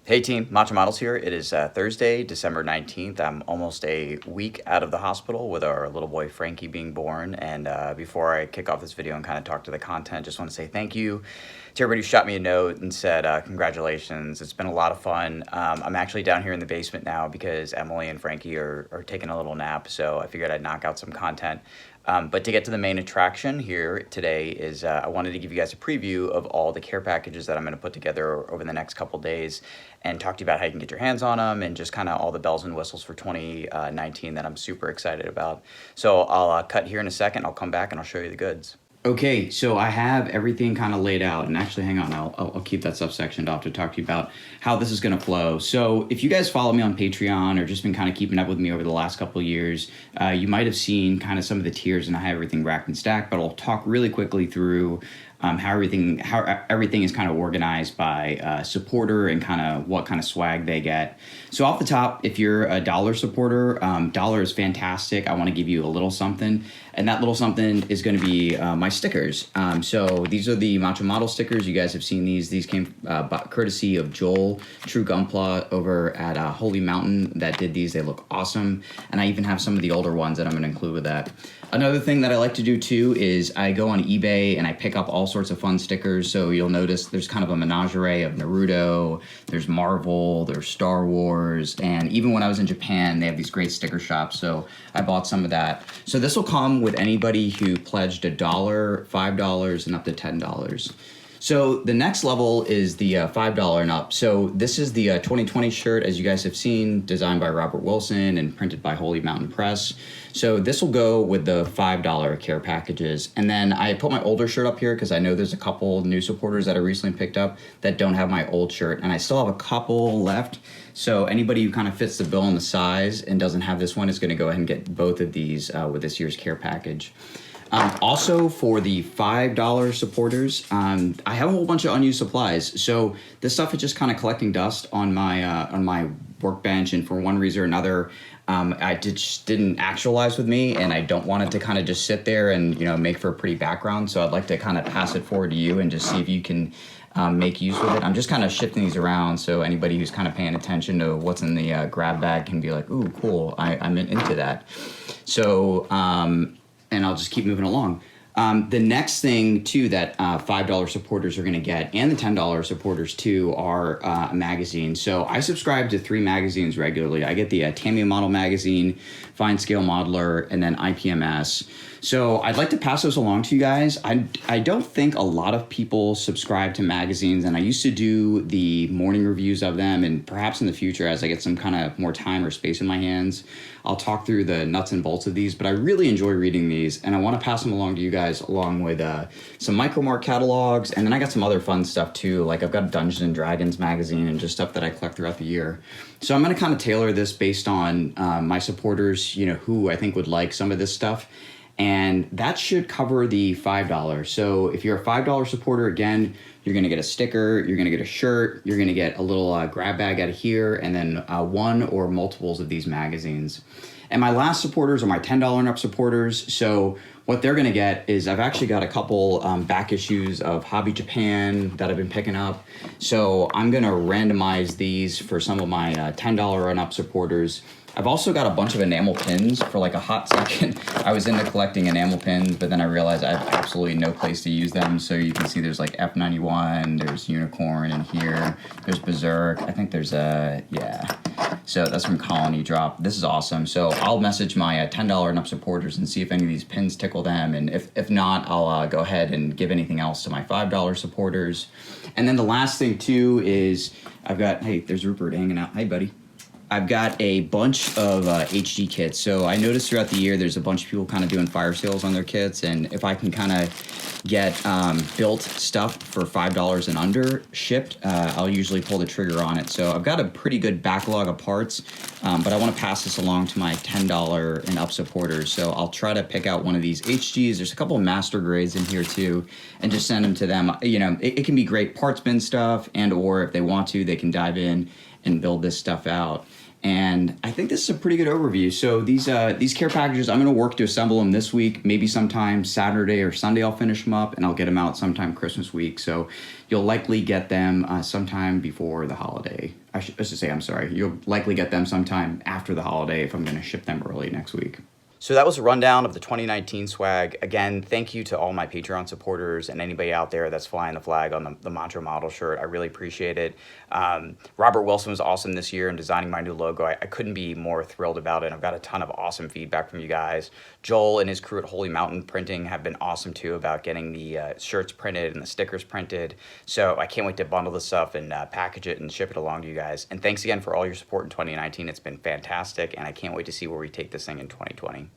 Hey team, Macho Models here. It is Thursday, December 19th. I'm almost a week out of the hospital with our little boy Frankie being born. And before I kick off this video and kind of talk to the content, just want to say thank you to everybody who shot me a note and said congratulations. It's been a lot of fun. I'm actually down here in the basement now because Emily and Frankie are taking a little nap. So I figured I'd knock out some content. But to get to the main attraction here today is I wanted to give you guys a preview of all the care packages that I'm going to put together over the next couple days and talk to you about how you can get your hands on them and just kind of all the bells and whistles for 2019 that I'm super excited about. So I'll cut here in a second. I'll come back and I'll show you the goods. Okay, so I have everything kind of laid out, and actually, hang on, I'll keep that subsection off to talk to you about how this is going to flow. So if you guys follow me on Patreon or just been kind of keeping up with me over the last couple of years, you might have seen kind of some of the tiers and how everything racked and stacked, but I'll talk really quickly through how everything is kind of organized by supporter and kind of what kind of swag they get. So off the top, if you're a dollar supporter, dollar is fantastic. I want to give you a little something, and that little something is going to be my stickers. So these are the Macho Model stickers. You guys have seen these. These came courtesy of Joel, True Gunpla over at Holy Mountain that did these. They look awesome, and I even have some of the older ones that I'm going to include with that. Another thing that I like to do too is I go on eBay and I pick up all sorts of fun stickers. So you'll notice there's kind of a menagerie of Naruto, there's Marvel, there's Star Wars, and even when I was in Japan, they have these great sticker shops. So I bought some of that. So this will come with anybody who pledged $1, $5, and up to $10. So the next level is the $5 and up. So this is the 2020 shirt, as you guys have seen, designed by Robert Wilson and printed by Holy Mountain Press. So this will go with the $5 care packages. And then I put my older shirt up here because I know there's a couple new supporters that I recently picked up that don't have my old shirt. And I still have a couple left. So anybody who kind of fits the bill in the size and doesn't have this one is going to go ahead and get both of these with this year's care package. Also, for the $5 supporters, I have a whole bunch of unused supplies. So this stuff is just kind of collecting dust on my workbench, and for one reason or another, it just didn't actualize with me, and I don't want it to kind of just sit there and make for a pretty background. So I'd like to kind of pass it forward to you and just see if you can make use with it. I'm just kind of shifting these around so anybody who's kind of paying attention to what's in the grab bag can be like, ooh, cool, I'm into that. So and I'll just keep moving along. The next thing, too, that $5 supporters are going to get, and the $10 supporters, too, are a magazine. So I subscribe to 3 magazines regularly. I get the Tamiya Model Magazine, Fine Scale Modeler, and then IPMS. So I'd like to pass those along to you guys. I don't think a lot of people subscribe to magazines, and I used to do the morning reviews of them, and perhaps in the future, as I get some kind of more time or space in my hands, I'll talk through the nuts and bolts of these, but I really enjoy reading these, and I want to pass them along to you guys along with some Micromark catalogs, and then I got some other fun stuff too, like I've got a Dungeons and Dragons magazine and just stuff that I collect throughout the year. So I'm going to kind of tailor this based on my supporters, who I think would like some of this stuff. And that should cover the $5. So if you're a $5 supporter, again, you're going to get a sticker, you're going to get a shirt, you're going to get a little grab bag out of here, and then one or multiples of these magazines. And my last supporters are my $10 and up supporters. So what they're going to get is I've actually got a couple back issues of Hobby Japan that I've been picking up. So I'm going to randomize these for some of my $10 and up supporters. I've also got a bunch of enamel pins. For like a hot second, I was into collecting enamel pins, but then I realized I have absolutely no place to use them. So you can see there's like F91, there's Unicorn in here, there's Berserk. I think there's so that's from Colony Drop. This is awesome. So I'll message my $10 and up supporters and see if any of these pins tickle them. And if not, I'll go ahead and give anything else to my $5 supporters. And then the last thing too is I've got, hey, there's Rupert hanging out. Hey, buddy. I've got a bunch of HD kits. So I noticed throughout the year there's a bunch of people kind of doing fire sales on their kits, and if I can kind of get built stuff for $5 and under shipped, I'll usually pull the trigger on it. So I've got a pretty good backlog of parts, but I want to pass this along to my $10 and up supporters. So I'll try to pick out one of these HGs. There's a couple of master grades in here too, and just send them to them. It can be great parts bin stuff, and or if they want to, they can dive in and build this stuff out. And I think this is a pretty good overview. So these care packages, I'm going to work to assemble them this week. Maybe sometime Saturday or Sunday I'll finish them up, and I'll get them out sometime Christmas week. So you'll likely get them sometime before the holiday. I should say, I'm sorry. You'll likely get them sometime after the holiday if I'm going to ship them early next week. So that was a rundown of the 2019 swag. Again, thank you to all my Patreon supporters and anybody out there that's flying the flag on the Macho model shirt. I really appreciate it. Robert Wilson was awesome this year in designing my new logo. I couldn't be more thrilled about it. I've got a ton of awesome feedback from you guys. Joel and his crew at Holy Mountain Printing have been awesome too about getting the shirts printed and the stickers printed. So I can't wait to bundle this stuff and package it and ship it along to you guys. And thanks again for all your support in 2019. It's been fantastic, and I can't wait to see where we take this thing in 2020.